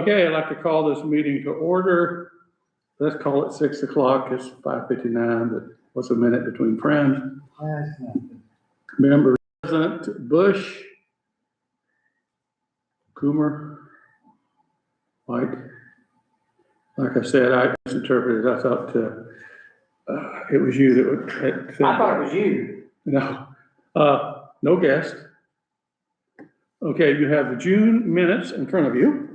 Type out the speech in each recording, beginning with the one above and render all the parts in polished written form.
Okay, I'd like to call this meeting to order. Let's call it 6 o'clock. It's 5:59, but what's a minute between friends? Member President Bush, Coomer, Mike. Like I said, I misinterpreted. I thought it was you that would. I thought it was you. No, no guest. Okay, you have the June minutes in front of you.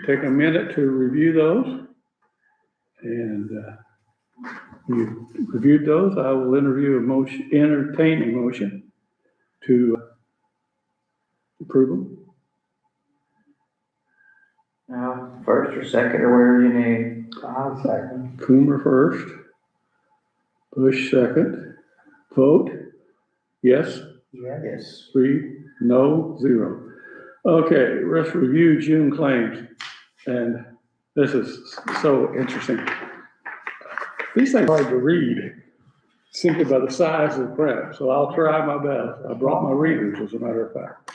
Take a minute to review those. And you reviewed those. I will entertain a motion to approve them. First or second or whatever you need. I'll second. Coomer first, Bush second. Vote, yes? Yes. 3, no, 0. Okay, let's review June claims. And this is so interesting. These things are hard to read simply by the size of the print, so I'll try my best. I brought my readers, as a matter of fact.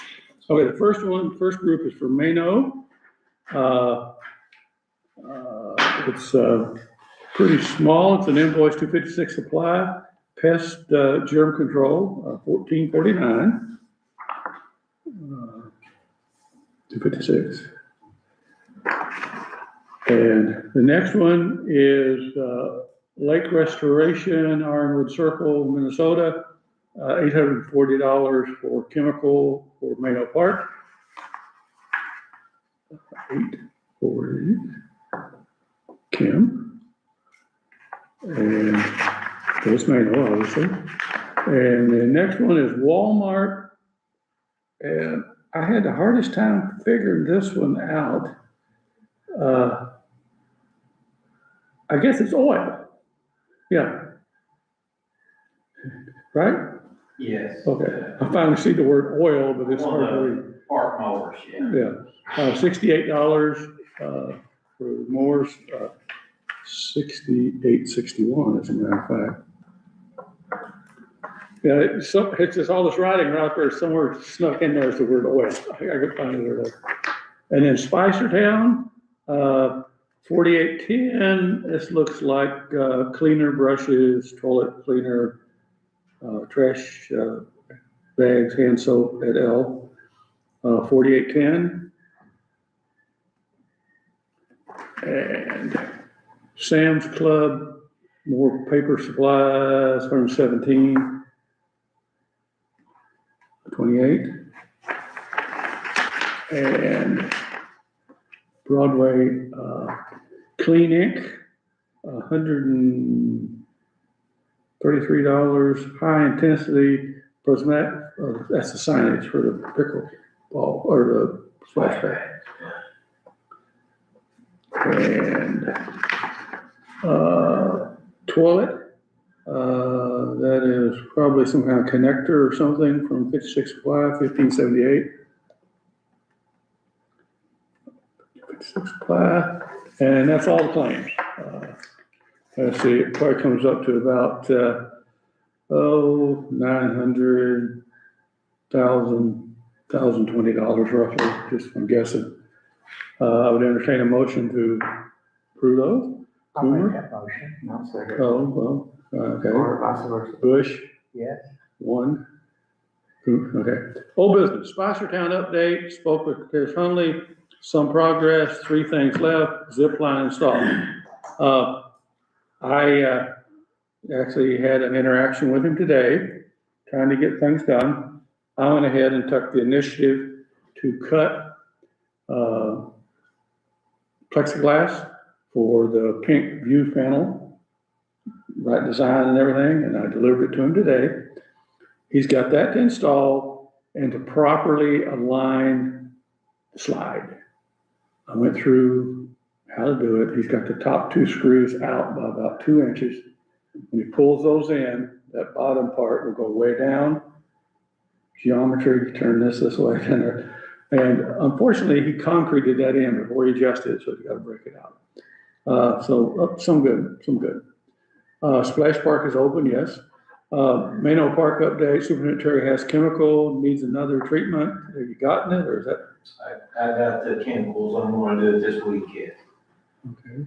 Okay, the first group is for Mano. It's pretty small. It's an invoice 256 supply, pest germ control, 1449, 256. And the next one is Lake Restoration, Ironwood Circle, Minnesota, $840 for chemical for Mano Park. 840, Kim, and there's Mano, obviously. And the next one is Walmart, and I had the hardest time figuring this one out. I guess it's oil. Yeah. Right? Yes. Okay. I finally see the word oil, but it's hard to read. Park mowers, yeah. Yeah. $68 for mowers, 68.61 as a matter of fact. Yeah, it's just all this writing right there somewhere snuck in there is the word oil. I could find it there. And then Spicertown, 4810. This looks like cleaner brushes, toilet cleaner, trash bags, hand soap at L. 4810. And Sam's Club, more paper supplies, 117. 28. And Broadway Clean Ink, $133. High intensity cosmetic, that's the signage for the pickleball or the splash pad. And toilet, that is probably some kind of connector or something from 56 Supply, 1578. 56 Supply, and that's all the claims. Let's see, it probably comes up to about $900,020 roughly, just I'm guessing. I would entertain a motion to approve those. I'll make that motion. I'll second. Oh, well, okay. Or vice versa. Bush, Yes. 1. Okay. Old business, Spicertown update, spoke with Chris Hunley, some progress, 3 things left, zip line installed. I actually had an interaction with him today, trying to get things done. I went ahead and took the initiative to cut plexiglass for the pink view panel, right design and everything, and I delivered it to him today. He's got that to install and to properly align the slide. I went through how to do it. He's got the top 2 screws out by about 2 inches. When he pulls those in, that bottom part will go way down. Geometry, turn this way, and unfortunately he concreted that in before he adjusted it, so you got to break it out. Some good. Splash Park is open, yes. Mano Park update, Superintendent Terry has chemical, needs another treatment. Have you gotten it, or is that? I got the chemicals, I'm gonna do it this weekend. Okay.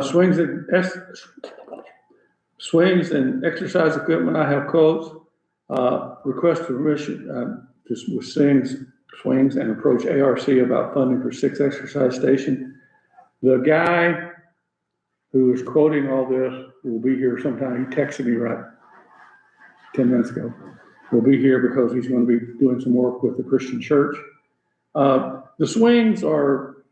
Swings and exercise equipment, I have quotes. Request for permission, just with swings and approach ARC about funding for 6 exercise station. The guy who is quoting all this will be here sometime. He texted me right 10 minutes ago. He'll be here because he's going to be doing some work with the Christian church. The swings are,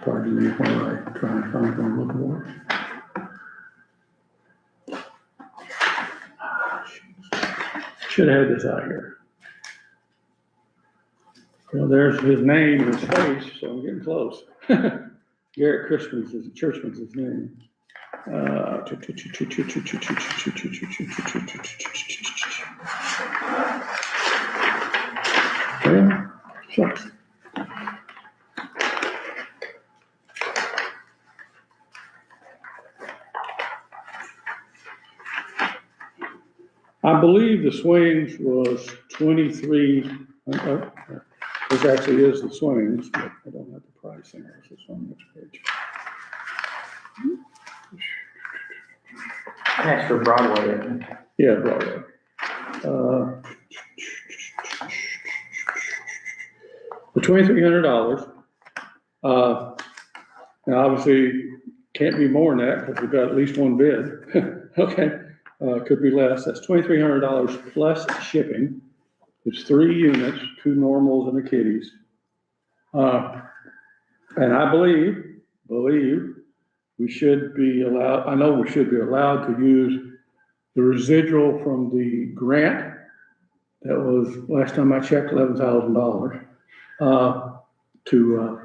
pardon me while I try and find what I'm looking for. Should have had this out here. Well, there's his name and his face, so I'm getting close. Garrett Churchman's his name. Yeah, shucks. I believe the swings was 23, this actually is the swings, but I don't have the pricing, it's on this page. That's for Broadway, isn't it? Yeah, Broadway. For $2,300. Now obviously can't be more than that because we've got at least one bid. Okay, could be less. That's $2,300 plus shipping. It's 3 units, 2 normals and a kiddies. And I believe we should be allowed, I know we should be allowed to use the residual from the grant. That was, last time I checked, $11,000, to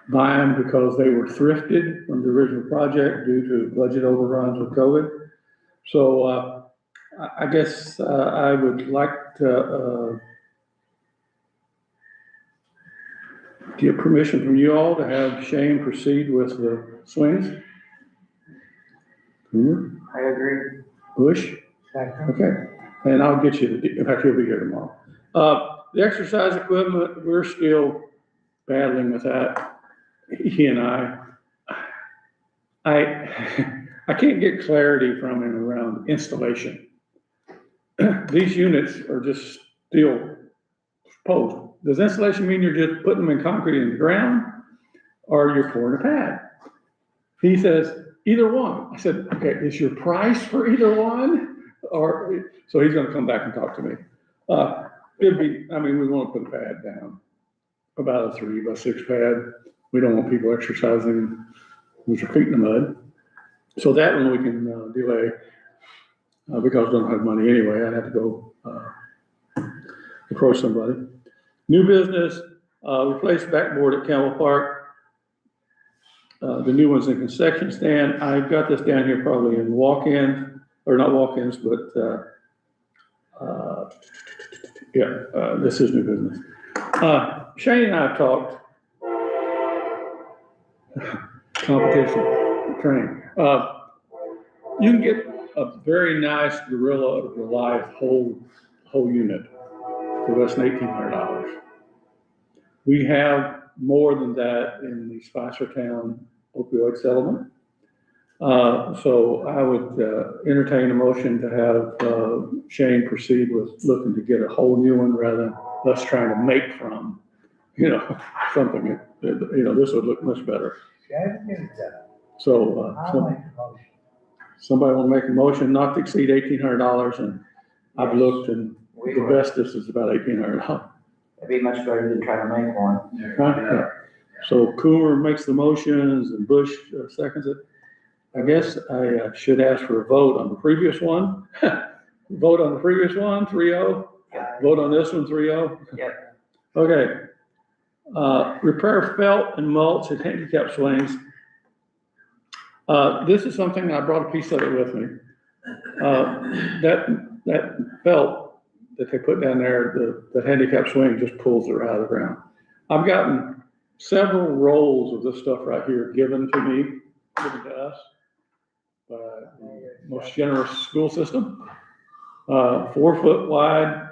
buy them because they were thrifted from the original project due to budget overruns with COVID. So I guess I would like to get permission from you all to have Shane proceed with the swings. I agree. Bush? Second. Okay, and I'll get you, in fact, he'll be here tomorrow. The exercise equipment, we're still battling with that. He and I can't get clarity from him around installation. These units are just steel posts. Does installation mean you're just putting them in concrete in the ground or you're pouring a pad? He says, either one. I said, okay, is your price for either one? Or, so he's gonna come back and talk to me. It'd be, I mean, we wanna put a pad down, about a 3x6 pad. We don't want people exercising with their feet in the mud. So that one we can delay because we don't have money anyway. I'd have to go approach somebody. New business, replace backboard at Camel Park. The new one's in concession stand. I've got this down here probably in walk-in, or not walk-ins, but this is new business. Shane and I have talked competition training. You can get a very nice Gorilla Relief whole unit for less than $1,800. We have more than that in the Spicertown opioid settlement. So I would entertain a motion to have Shane proceed with looking to get a whole new one rather than us trying to make from, something, this would look much better. So, I'll make the motion. somebody will make a motion not to exceed $1,800, and I've looked and We the will. best this is about $1,800. It'd be much better than trying to make one. Yeah. So Coomer makes the motions and Bush seconds it. I guess I should ask for a vote on the previous one. Vote on the previous one, 3-0. Vote on this one, 3-0. Yep. Okay. Repair felt and mulch at handicap swings. This is something, I brought a piece of it with me. That felt that they put down there, the handicap swing just pulls it out of the ground. I've gotten several rolls of this stuff right here given to me, given to us by the most generous school system. 4 foot wide,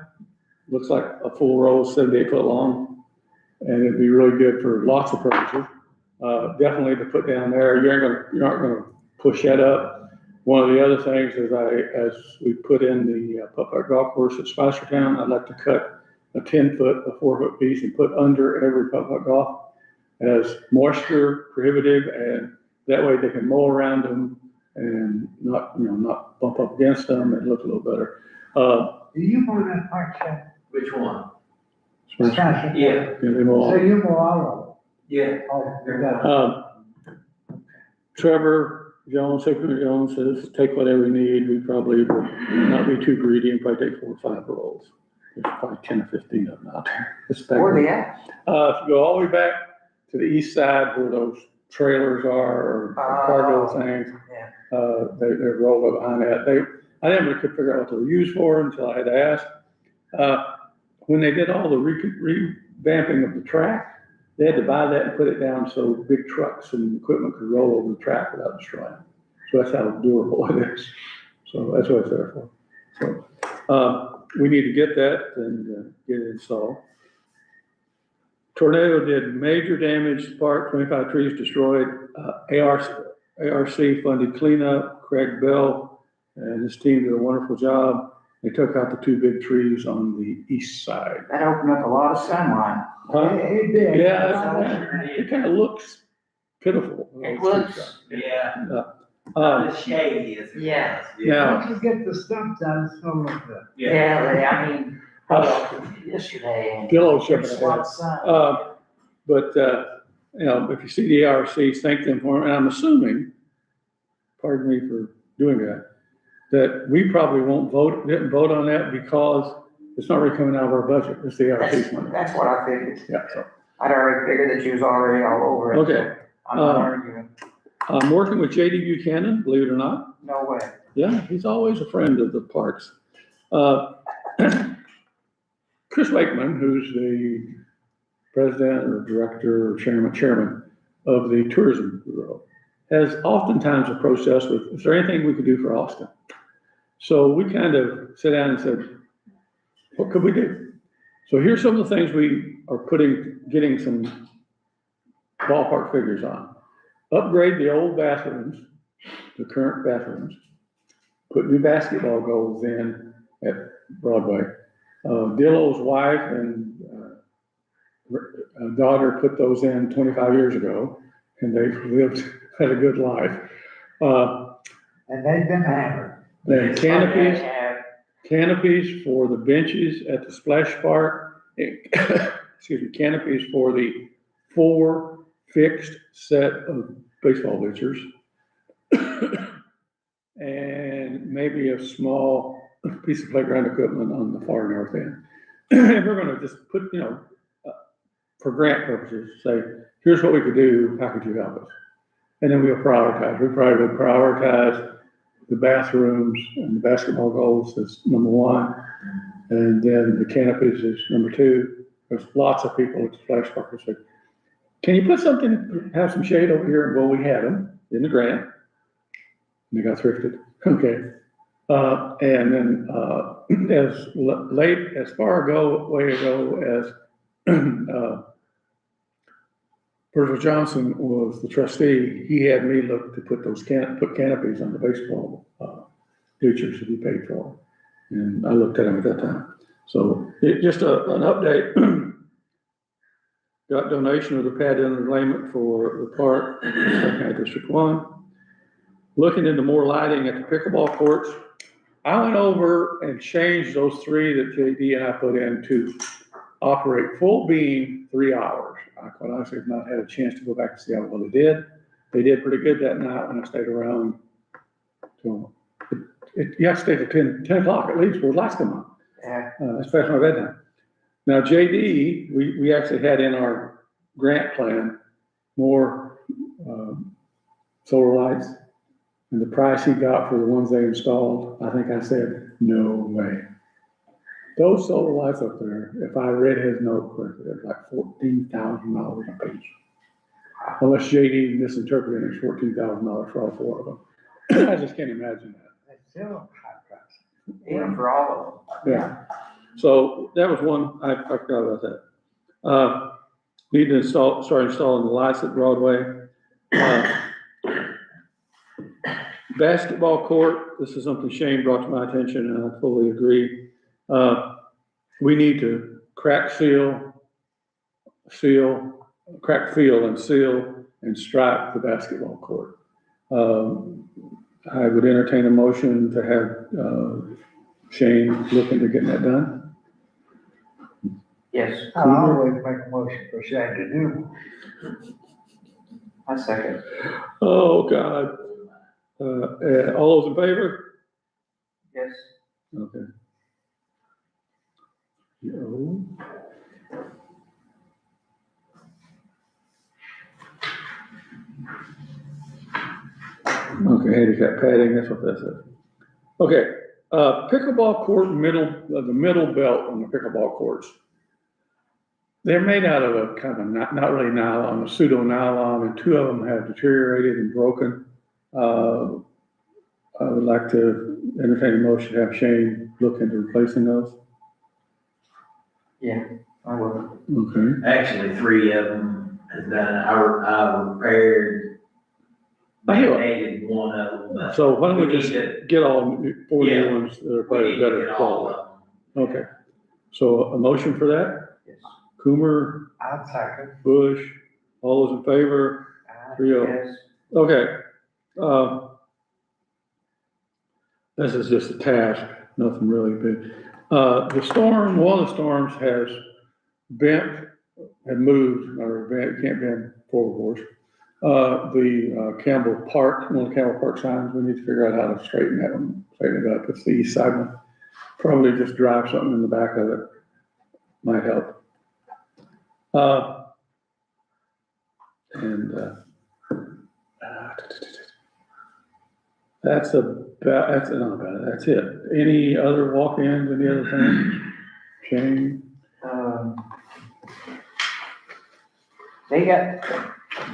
looks like a full roll, 78 foot long, and it'd be really good for lots of purposes. Definitely to put down there. You aren't gonna push that up. One of the other things is as we put in the putt-putt golf course at Spicertown, I'd like to cut a 10 foot, a 4 foot piece and put under every putt-putt golf as moisture prohibitive, and that way they can mow around them and not bump up against them and look a little better. Do you want to park that? Which one? Discussion? Yeah, they mow So off. you go all yeah. of them? Oh, you got it. Trevor Jones, Secretary Jones says, take whatever you need. We probably would not be too greedy and probably take 4 or 5 rolls. There's probably 10 or 15 of them out there. Where they at? If you go all the way back to the east side where those trailers are or cargo things, Yeah. they're rolled up behind that. I never could figure out what they were used for until I had asked. When they did all the revamping of the track, they had to buy that and put it down so big trucks and equipment could roll over the track without destroying it. So that's how durable it is. So that's what it's there for. So we need to get that and get it installed. Tornado did major damage to the park, 25 trees destroyed. ARC funded cleanup. Craig Bell and his team did a wonderful job. They took out the 2 big trees on the east side. That opened up a lot of sunlight. Huh? It did. Yeah, it kind of looks pitiful. It looks, Yeah. Uh, It's shady, it's. Yeah. Now, Once you get the stump done, it's gonna look good. yeah, I mean, yesterday. and Bill will ship it there's a lot of ahead. sun. But if you see the ARCs, thank them for it. And I'm assuming, pardon me for doing that we probably didn't vote on that because it's not really coming out of our budget. It's the ARC's money. That's what I figured. Yeah, so, I'd already figured that you was already all over it. okay. I'm not arguing. I'm working with JD Buchanan, believe it or not. No way. Yeah, he's always a friend of the parks. Chris Wakeman, who's the president or director or chairman of the Tourism Bureau, has oftentimes approached us with, is there anything we could do for Austin? So we kind of sat down and said, what could we do? So here's some of the things we are getting some ballpark figures on. Upgrade the old bathrooms, the current bathrooms, put new basketball goals in at Broadway. Dillo's wife and daughter put those in 25 years ago, and they've had a good life. And they've been hammered. Then canopies for the benches at the splash park. Excuse me, canopies for the 4 fixed set of baseball bleachers. And maybe a small piece of playground equipment on the far north end. And we're gonna just put, for grant purposes, say, here's what we could do, how could you help us? And then we'll prioritize. We probably would prioritize the bathrooms and the basketball goals as number 1. And then the canopies is number 2. There's lots of people at the splash park who say, can you put something, have some shade over here? Well, we had them in the grant. They got thrifted. Okay. And then as far away ago as Virgil Johnson was the trustee, he had me look to put those canopies on the baseball bleachers that he paid for. And I looked at them at that time. So just an update. Got donation of the pad underlayment for the park, County District 1. Looking into more lighting at the pickleball courts. I went over and changed those 3 that JD and I put in to operate full beam 3 hours. I quite honestly have not had a chance to go back and see how well they did. They did pretty good that night when I stayed around till, you have to stay till 10 o'clock at least for the last month. Yeah. That's past my bedtime. Now, JD, we actually had in our grant plan more solar lights. And the price he got for the ones they installed, I think I said, no way. Those solar lights up there, if I read his note correctly, they're like $14,000 a piece. Unless JD misinterpreted it as $14,000 for all four of them. I just can't imagine that. That's still high price. Even for all of them. Yeah. So that was one, I forgot about that. Need to start installing the lights at Broadway. Basketball court, this is something Shane brought to my attention, and I fully agree. We need to crack seal and seal and stripe the basketball court. I would entertain a motion to have Shane look into getting that done. Yes, I always make a motion for Shane to do. I second. Oh, God. All those in favor? Yes. Okay. Yo. Okay, handicap padding, that's what that says. Okay, pickleball court the middle belt on the pickleball courts. They're made out of a kind of not really nylon, a pseudo nylon, and two of them have deteriorated and broken. I would like to entertain a motion to have Shane look into replacing those. Yeah, I will. Okay. Actually, 3 of them has done, I repaired, I hear it. band-aided one of them, but So why don't we We need just to- get all 4 Yeah. new ones that are we probably need to better get all quality? of them. Okay. So a motion for that? Yes. Coomer, I'll second. Bush, all those in favor? 3-0. Yes. Okay. This is just a task, nothing really big. The storm, one of the storms has moved, or can't bend forward. The Campbell Park, one of the Campbell Park signs, we need to figure out how to straighten that one, straighten it up. It's the east side one. Probably just drive something in the back of it, might help. That's that's it. Any other walk-ins, any other things? Shane? They got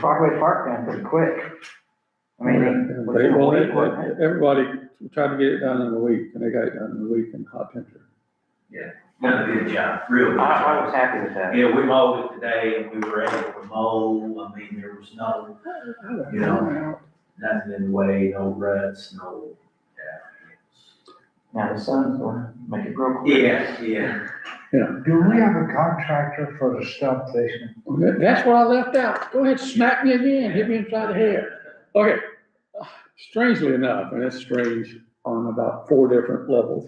Broadway Park done pretty quick. I mean, within a week, wasn't it? Everybody tried to get it done in a week, and they got it done in a week in hot temperature. Done a good job, real good I was job. happy with that. Yeah, we mowed it today and we were able to mow, I mean, there was no, you know, nothing in the way, no ruts, no. Now the sun's gonna make it grow quick. Yeah. Do we have a contractor for the stump station? That's what I left out. Go ahead, smack me again, hit me inside the head. Okay, strangely enough, and it's strange on about 4 different levels.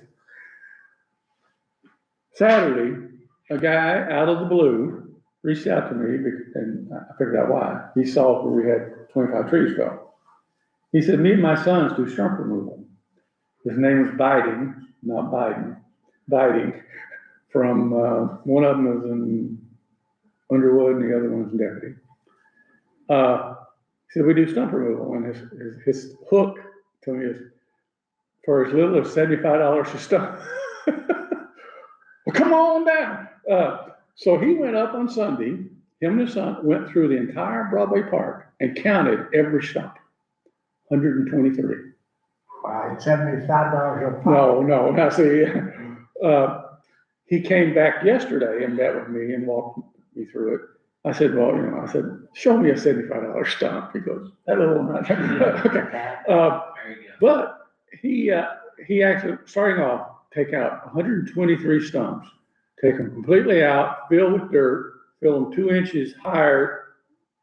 Saturday, a guy out of the blue reached out to me, and I figured out why. He saw where we had 25 trees fell. He said, me and my sons do stump removal. His name is Biding, not Biden, Biding, from, one of them is in Underwood and the other one's in Deputy. He said, we do stump removal, and his hook to me is for as little as $75 a stump. Well, come on down. So he went up on Sunday, him and his son went through the entire Broadway Park and counted every stump, 123. Wow, $75 a pop. No, now see, he came back yesterday and met with me and walked me through it. I said, well, show me a $75 stump. He goes, that little one right there. Okay. There you go. But he actually, starting off, take out 123 stumps, take them completely out, fill with dirt, fill them 2 inches higher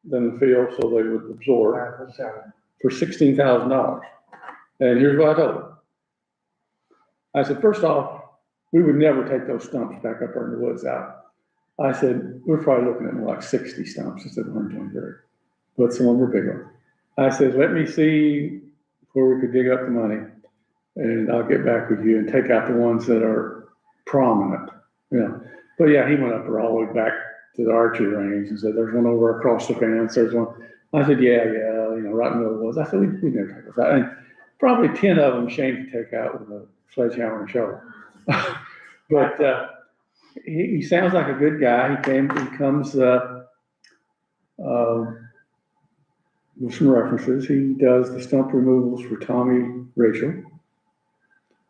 than the fill so they would absorb for $16,000. And here's what I told him. I said, first off, we would never take those stumps back up in the woods out. I said, we're probably looking at more like 60 stumps instead of 123, but some of them were bigger. I said, let me see where we could dig up the money, and I'll get back with you and take out the ones that are prominent, But yeah, he went up there all the way back to the archery range and said, there's one over across the fence, there's one. I said, yeah, right in the middle of the woods. I said, we never take those out. And probably 10 of them Shane could take out with a sledgehammer and shovel. But he sounds like a good guy. He comes with some references. He does the stump removals for Tommy Rachel,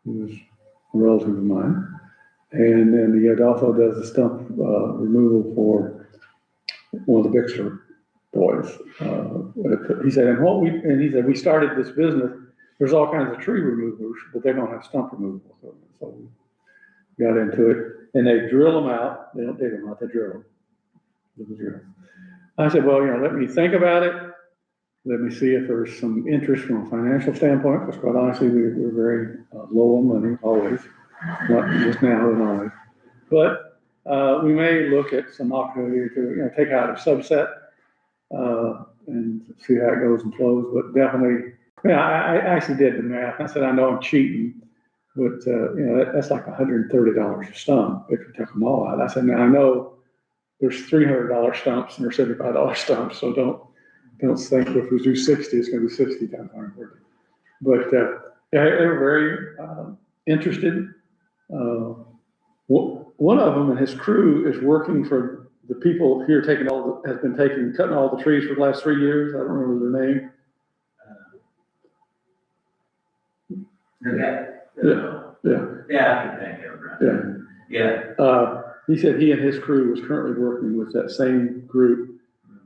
who's a relative of mine. And then he also does the stump removal for one of the Bixler boys. He said, we started this business, there's all kinds of tree removers, but they don't have stump removal. So we got into it, and they drill them out. They don't dig them out, they drill them with the drill. I said, well, let me think about it. Let me see if there's some interest from a financial standpoint, because quite honestly, we're very low on money, always. Not just now and always. But we may look at some opportunity to take out a subset and see how it goes and flows. But definitely, I actually did the math. I said, I know I'm cheating, but that's like $130 a stump if you took them all out. I said, now I know there's $300 stumps and there's $75 stumps, so don't think if we do 60, it's going to be 60 times 130. But they were very interested. One of them and his crew is working for the people here cutting all the trees for the last 3 years. I don't remember their name. Yeah, I can think of it. Right. Yeah. He said he and his crew was currently working with that same group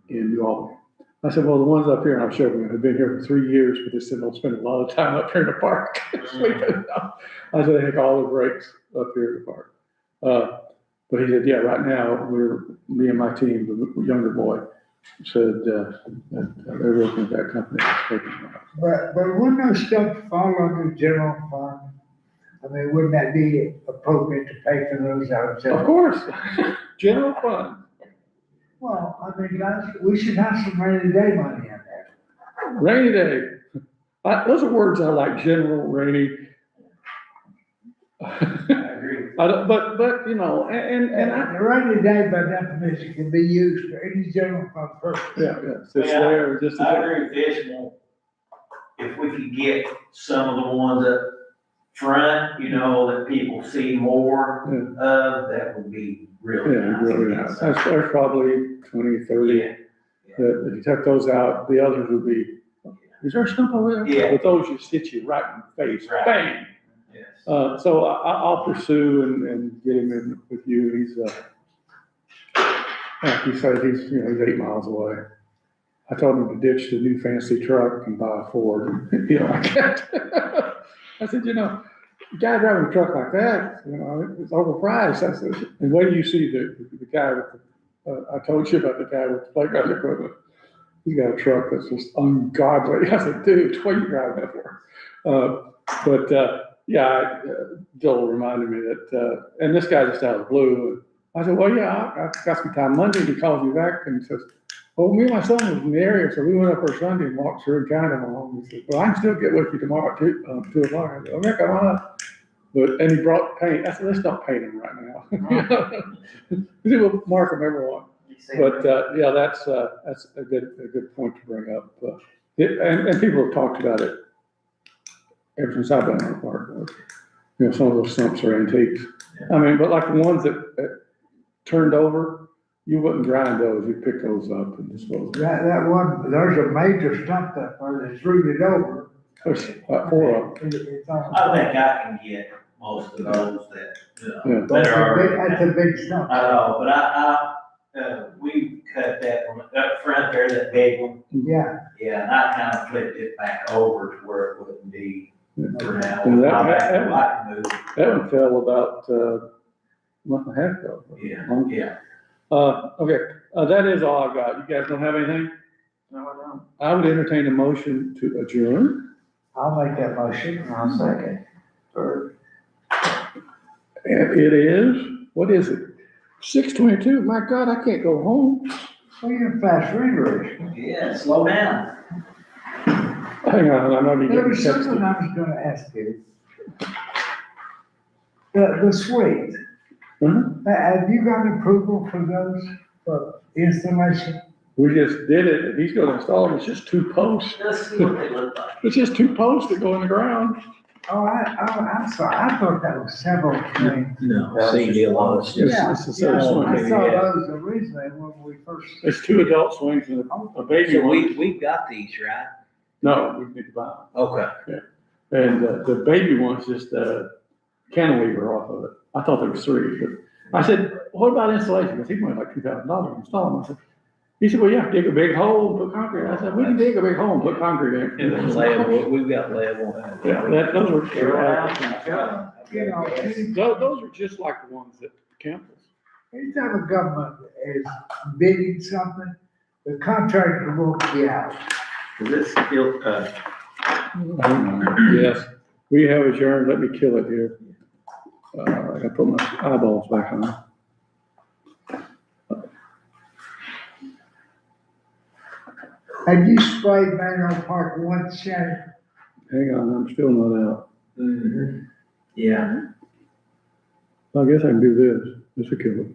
in New Albany. I said, well, the ones up here, and I'm sure have been here for 3 years, but they said they'll spend a lot of time up here in the park. I said, they take all the breaks up here in the park. But he said, yeah, right now, me and my team, the younger boy, said that they're working with that company. But wouldn't those stuff fall under general fund? I mean, wouldn't that be appropriate to pay for those out of general? Of course, general fund. Well, I mean, guys, we should have some rainy day money in there. Rainy day. Those are words I like, general, rainy. I agree. But and The rainy day by definition can be used for any general fund purpose. Yeah, it's there just. I agree with this one. If we could get some of the ones up front, that people see more of, that would be really nice. Really nice. There's probably 20, 30. Yeah. That if you took those out, the others would be, is there a stump over there? Yeah. But those just hit you right in the face, Right. bang. Yes. So I'll pursue and get him in with you. He's, like you said, he's 8 miles away. I told him to ditch the new fancy truck and buy a Ford. I can't. I said, the guy driving a truck like that, it's overpriced. I said, and wait till you see the guy with I told you about the guy with the playground equipment. He's got a truck that's just ungodly. I said, dude, what are you driving that for? Joel reminded me that, and this guy just out of the blue. I said, well, yeah, I got some time Monday. He calls me back and says, well, me and my son was in the area, so we went up there Sunday and walked through and kind of along. He said, well, I can still get with you tomorrow at 2 o'clock. I said, okay, come on. And he brought paint. I said, let's not paint him right now. We'll mark him everyone. But that's a good point to bring up. And people have talked about it ever since I've been in the park. Some of those stumps are antiques. I mean, but like the ones that turned over, you wouldn't grind those. You pick those up and dispose of them. That one, there's a major stump that was rooted over. There's about 4 of them. It's on. I think I can get most of those that, Yeah. that are. That's a big stump. I know, but we cut that one up front there, that big one. Yeah. Yeah, and I kind of flipped it back over to where it wouldn't be for now. And I can move. that one fell about a month and a half ago. Yeah. Okay, that is all I've got. You guys don't have anything? No, I don't. I would entertain a motion to adjourn. I'll make that motion. I'll second. And it is, what is it? 6:22. My God, I can't go home. Well, you're a fast reader. Yeah, slow down. Hang on, I know you There get was something texted. I was gonna ask you. The suite, have you got approval for those, for installation? We just did it. If he's gonna install them, it's just 2 posts. Let's see what they look like. It's just 2 posts that go in the ground. Oh, I'm sorry, I thought that was several things. No, That's see, just a lot of one. stuff. Yeah, It's a set of yeah, I swings. saw Yeah. those originally when we first. There's two adult swings and a baby So one. we've got these, right? No, we need to buy Okay. them. And the baby one's just a cantilever off of it. I thought there was three, but I said, what about installation? Because he wanted like $2,000 to install them. I said, he said, well, you have to dig a big hole and put concrete. I said, we can dig a big hole and put concrete in. And then level, we've got level. Yeah, those are. You know, Those are just like the ones at campus. anytime a government is bidding something, the contractor won't be out. Is this still, Yes, we have adjourned. Let me kill it here. I gotta put my eyeballs back on. Have you sprayed Manual Park once, Shannon? Hang on, I'm still not out. Mhm. Yeah. I guess I can do this. This will kill it.